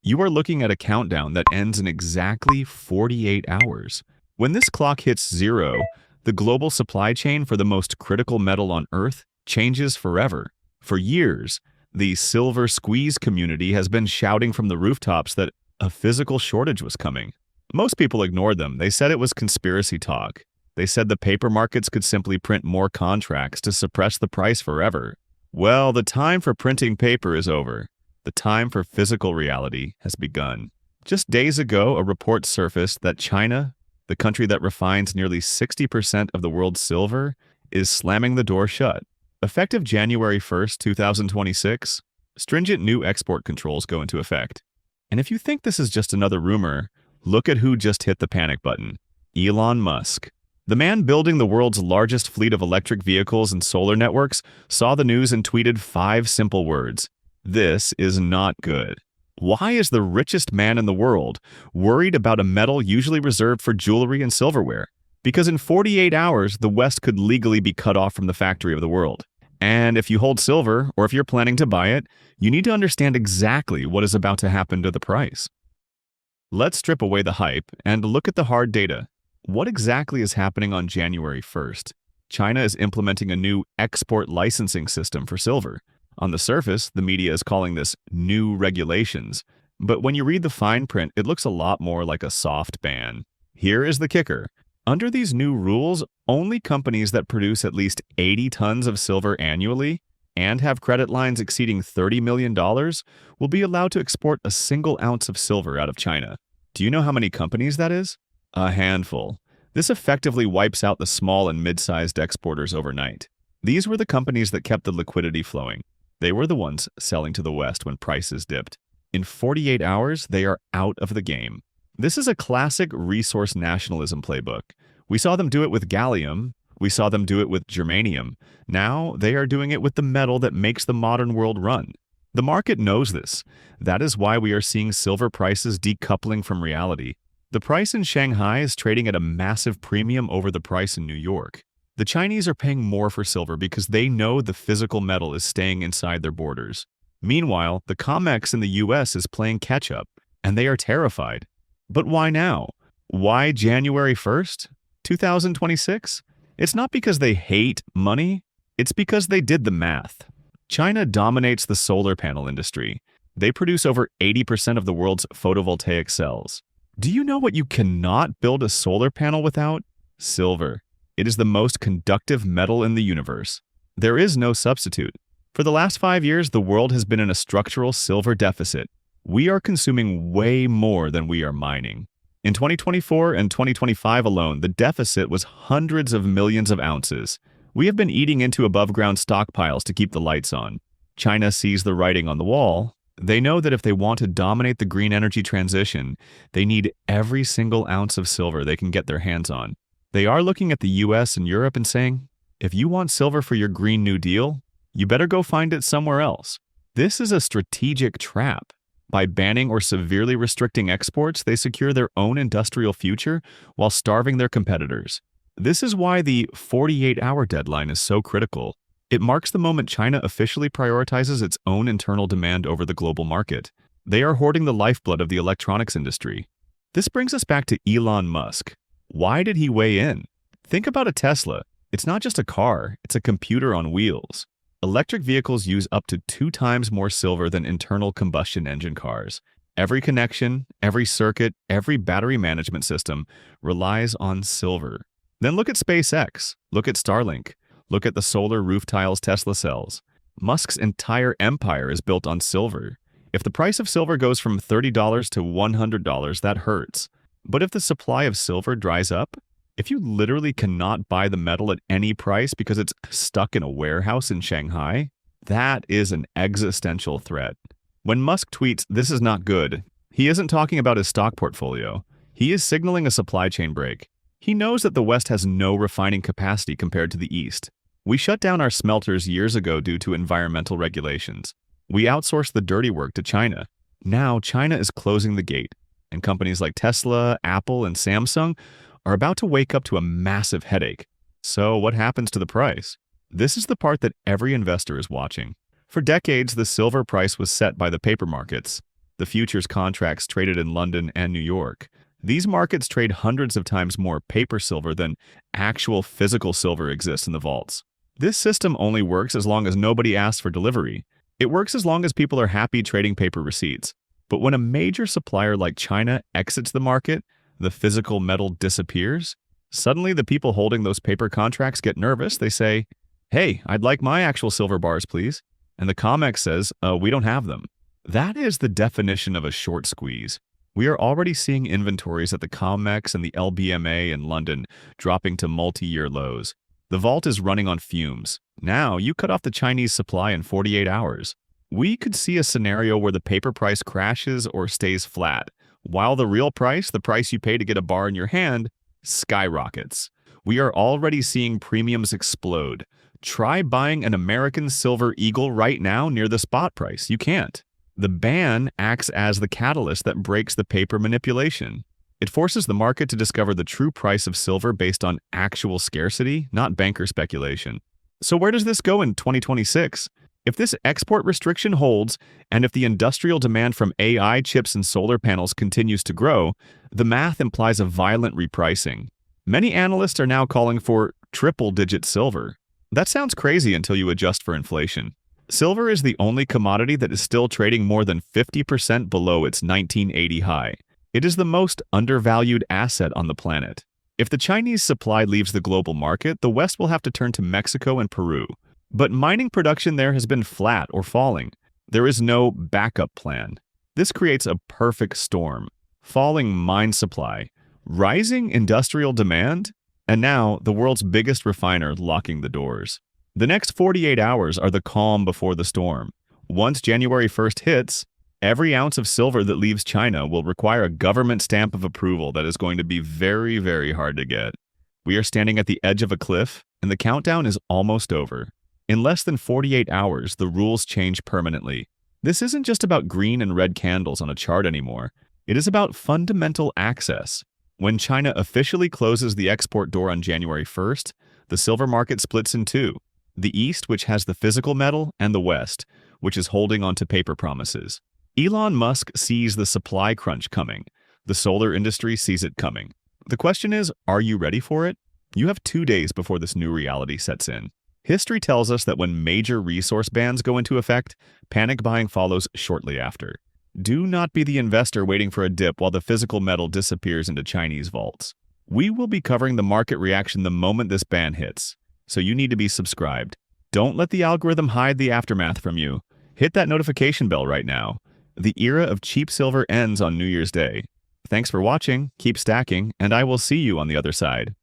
You are looking at a countdown that ends in exactly 48 hours. When this clock hits zero, the global supply chain for the most critical metal on Earth changes forever. For years, the silver squeeze community has been shouting from the rooftops that a physical shortage was coming. Most people ignored them. They said it was conspiracy talk. They said the paper markets could simply print more contracts to suppress the price forever. Well, the time for printing paper is over. The time for physical reality has begun. Just days ago, a report surfaced that China, the country that refines nearly 60% of the world's silver, is slamming the door shut. Effective January 1st, 2026, stringent new export controls go into effect. And if you think this is just another rumor, look at who just hit the panic button. Elon Musk. The man building the world's largest fleet of electric vehicles and solar networks saw the news and tweeted 5 simple words. This is not good. Why is the richest man in the world worried about a metal usually reserved for jewelry and silverware? Because in 48 hours, the West could legally be cut off from the factory of the world. And if you hold silver, or if you're planning to buy it, you need to understand exactly what is about to happen to the price. Let's strip away the hype and look at the hard data. What exactly is happening on January 1st? China is implementing a new export licensing system for silver. On the surface, the media is calling this new regulations, but when you read the fine print, it looks a lot more like a soft ban. Here is the kicker. Under these new rules, only companies that produce at least 80 tons of silver annually and have credit lines exceeding $30 million will be allowed to export a single ounce of silver out of China. Do you know how many companies that is? A handful. This effectively wipes out the small and mid-sized exporters overnight. These were the companies that kept the liquidity flowing. They were the ones selling to the West when prices dipped. In 48 hours, they are out of the game. This is a classic resource nationalism playbook. We saw them do it with gallium. We saw them do it with germanium. Now they are doing it with the metal that makes the modern world run. The market knows this. That is why we are seeing silver prices decoupling from reality. The price in Shanghai is trading at a massive premium over the price in New York. The Chinese are paying more for silver because they know the physical metal is staying inside their borders. Meanwhile, the COMEX in the US is playing catch-up, and they are terrified. But why now? Why January 1st, 2026? It's not because they hate money, it's because they did the math. China dominates the solar panel industry. They produce over 80% of the world's photovoltaic cells. Do you know what you cannot build a solar panel without? Silver. It is the most conductive metal in the universe. There is no substitute. For the last 5 years, the world has been in a structural silver deficit. We are consuming way more than we are mining. In 2024 and 2025 alone, the deficit was hundreds of millions of ounces. We have been eating into above-ground stockpiles to keep the lights on. China sees the writing on the wall. They know that if they want to dominate the green energy transition, they need every single ounce of silver they can get their hands on. They are looking at the US and Europe and saying, if you want silver for your Green New Deal, you better go find it somewhere else. This is a strategic trap. By banning or severely restricting exports, they secure their own industrial future while starving their competitors. This is why the 48-hour deadline is so critical. It marks the moment China officially prioritizes its own internal demand over the global market. They are hoarding the lifeblood of the electronics industry. This brings us back to Elon Musk. Why did he weigh in? Think about a Tesla. It's not just a car, it's a computer on wheels. Electric vehicles use up to 2 times more silver than internal combustion engine cars. Every connection, every circuit, every battery management system relies on silver. Then look at SpaceX, look at Starlink, look at the solar roof tiles Tesla sells. Musk's entire empire is built on silver. If the price of silver goes from $30 to $100, that hurts. But if the supply of silver dries up, if you literally cannot buy the metal at any price because it's stuck in a warehouse in Shanghai, that is an existential threat. When Musk tweets, "This is not good," he isn't talking about his stock portfolio. He is signaling a supply chain break. He knows that the West has no refining capacity compared to the East. We shut down our smelters years ago due to environmental regulations. We outsourced the dirty work to China. Now China is closing the gate, and companies like Tesla, Apple, and Samsung are about to wake up to a massive headache. So what happens to the price? This is the part that every investor is watching. For decades, the silver price was set by the paper markets. the futures contracts traded in London and New York. These markets trade hundreds of times more paper silver than actual physical silver exists in the vaults. This system only works as long as nobody asks for delivery. It works as long as people are happy trading paper receipts. But when a major supplier like China exits the market, the physical metal disappears. Suddenly, the people holding those paper contracts get nervous. They say, "Hey, I'd like my actual silver bars, please." And the COMEX says, "We don't have them." That is the definition of a short squeeze. We are already seeing inventories at the COMEX and the LBMA in London dropping to multi-year lows. The vault is running on fumes. Now, you cut off the Chinese supply in 48 hours. We could see a scenario where the paper price crashes or stays flat, while the real price, the price you pay to get a bar in your hand, skyrockets. We are already seeing premiums explode. Try buying an American Silver Eagle right now near the spot price. You can't. The ban acts as the catalyst that breaks the paper manipulation. It forces the market to discover the true price of silver based on actual scarcity, not banker speculation. So where does this go in 2026? If this export restriction holds, and if the industrial demand from AI chips and solar panels continues to grow, the math implies a violent repricing. Many analysts are now calling for triple-digit silver. That sounds crazy until you adjust for inflation. Silver is the only commodity that is still trading more than 50% below its 1980 high. It is the most undervalued asset on the planet. If the Chinese supply leaves the global market, the West will have to turn to Mexico and Peru. But mining production there has been flat or falling. There is no backup plan. This creates a perfect storm. Falling mine supply, rising industrial demand, and now the world's biggest refiner locking the doors. The next 48 hours are the calm before the storm. Once January 1st hits, every ounce of silver that leaves China will require a government stamp of approval that is going to be very, very hard to get. We are standing at the edge of a cliff, and the countdown is almost over. In less than 48 hours, the rules change permanently. This isn't just about green and red candles on a chart anymore. It is about fundamental access. When China officially closes the export door on January 1st, the silver market splits in two. The East, which has the physical metal, and the West, which is holding on to paper promises. Elon Musk sees the supply crunch coming. The solar industry sees it coming. The question is, are you ready for it? You have 2 days before this new reality sets in. History tells us that when major resource bans go into effect, panic buying follows shortly after. Do not be the investor waiting for a dip while the physical metal disappears into Chinese vaults. We will be covering the market reaction the moment this ban hits, so you need to be subscribed. Don't let the algorithm hide the aftermath from you. Hit that notification bell right now. The era of cheap silver ends on New Year's Day. Thanks for watching, keep stacking, and I will see you on the other side.